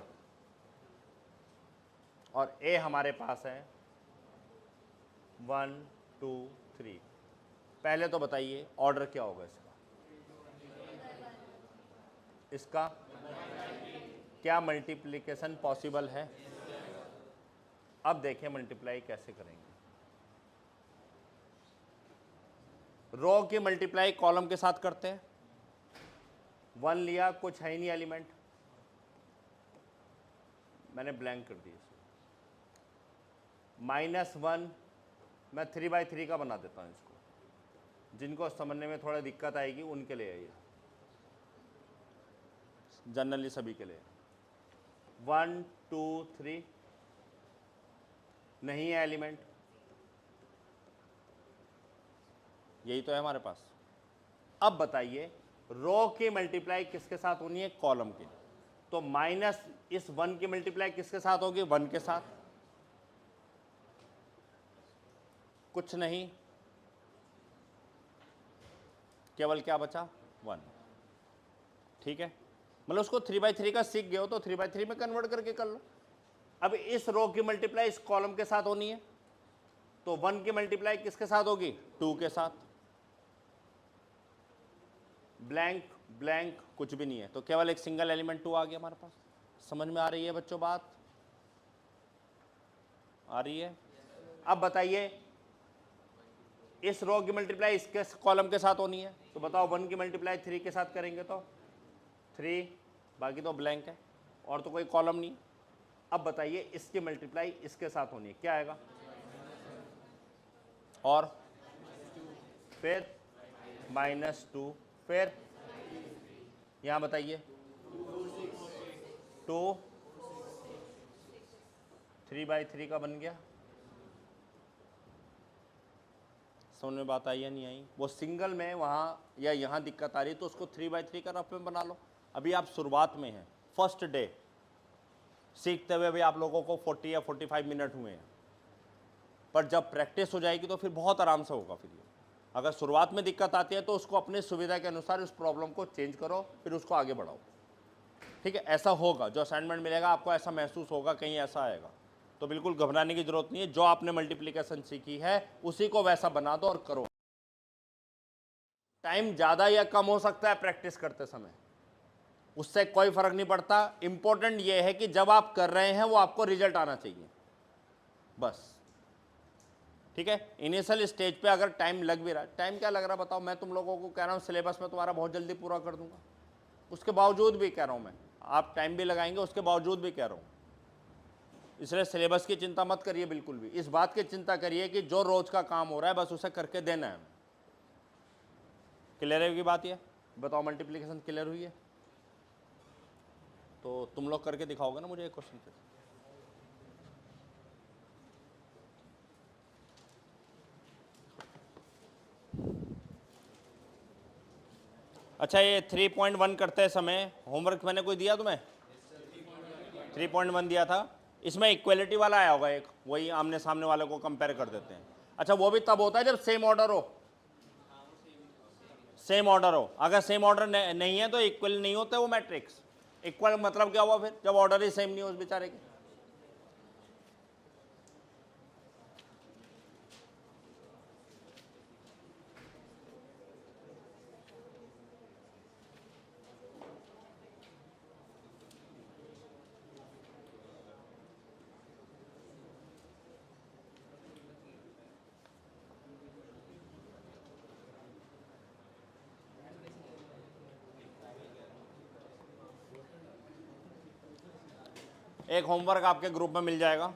Speaker 1: और ए हमारे पास है 1 2 3। पहले तो बताइए ऑर्डर क्या होगा इसका? क्या मल्टीप्लिकेशन पॉसिबल है? अब देखें मल्टीप्लाई कैसे करेंगे। रो की मल्टीप्लाई कॉलम के साथ करते हैं। 1 लिया, कुछ है ही नहीं एलिमेंट, मैंने ब्लैंक कर दिया। -1 मैं 3/3 का बना देता हूं इसको, जिनको समझने में थोड़ा दिक्कत आएगी उनके लिए ये, जनरली सभी के लिए। 1 2 3 नहीं है एलिमेंट, यही तो है हमारे पास। अब बताइए रो की मल्टीप्लाई किसके साथ होनी है? कॉलम की। तो माइनस इस 1 की मल्टीप्लाई किसके साथ होगी? 1 के साथ। कुछ नहीं, केवल क्या बचा? 1। ठीक है, मतलब उसको 3/3 का सीख गए हो तो 3/3 में कन्वर्ट करके कर लो। अब इस रो की मल्टीप्लाई इस कॉलम के साथ होनी है, तो 1 की मल्टीप्लाई किसके साथ होगी? 2 के साथ। ब्लैंक ब्लैंक कुछ भी नहीं है, तो केवल एक सिंगल एलिमेंट 2 आ गया हमारे पास। समझ में आ रही है बच्चों बात? आ रही है? अब बताइए इस रो की मल्टीप्लाई इसके कॉलम के साथ होनी है, तो बताओ 1 की मल्टीप्लाई 3 के साथ करेंगे तो 3, बाकी तो ब्लैंक है और तो कोई कॉलम नहीं। अब बताइए इसकी मल्टीप्लाई इसके साथ होनी है, क्या आएगा? और फिर -2, फिर यहां बताइए 2 3/3 का बन गया। समझ में बात आई या नहीं आई? वो सिंगल में वहाँ या यहाँ दिक्कत आ रही है तो उसको 3/3 का रफ में बना लो। अभी आप शुरुआत में हैं, फर्स्ट डे सीखते हुए भी आप लोगों को 40 या 45 मिनट हुए हैं, पर जब प्रैक्टिस हो जाएगी तो फिर बहुत आराम से होगा। फिर ये अगर शुरुआत में दिक्कत आती है तो उसको अपनी सुविधा के अनुसार उस प्रॉब्लम को चेंज करो, फिर उसको आगे बढ़ाओ। ठीक है, ऐसा होगा, जो असाइनमेंट मिलेगा आपको ऐसा महसूस होगा, कहीं ऐसा आएगा तो बिल्कुल घबराने की जरूरत नहीं है। जो आपने मल्टीप्लिकेशन सीखी है उसी को वैसा बना दो और करो। टाइम ज़्यादा या कम हो सकता है प्रैक्टिस करते समय, उससे कोई फर्क नहीं पड़ता। इंपॉर्टेंट यह है कि जब आप कर रहे हैं वो आपको रिजल्ट आना चाहिए, बस। ठीक है, इनिशियल स्टेज पे अगर टाइम लग भी रहा, टाइम क्या लग रहा बताओ? मैं तुम लोगों को कह रहा हूँ सिलेबस में तुम्हारा बहुत जल्दी पूरा कर दूंगा, उसके बावजूद भी कह रहा हूँ मैं, आप टाइम भी लगाएंगे उसके बावजूद भी कह रहा हूँ। इसलिए सिलेबस की चिंता मत करिए बिल्कुल भी, इस बात की चिंता करिए कि जो रोज का काम हो रहा है बस उसे करके देना है। क्लियर है की बात? ये बताओ मल्टीप्लिकेशन क्लियर हुई है? तो तुम लोग करके दिखाओगे ना मुझे एक क्वेश्चन पे? अच्छा, ये 3.1 करते समय होमवर्क मैंने कोई दिया तुम्हें? 3.1 दिया था। इसमें इक्वलिटी वाला आया होगा एक, वही आमने सामने वाले को कंपेयर कर देते हैं। अच्छा, वो भी तब होता है जब सेम ऑर्डर हो। सेम ऑर्डर हो, अगर सेम ऑर्डर नहीं है तो इक्वल नहीं होते वो मैट्रिक्स। इक्वल मतलब क्या हुआ फिर? जब ऑर्डर ही सेम नहीं हो उस बेचारे के। एक होमवर्क आपके ग्रुप में मिल जाएगा,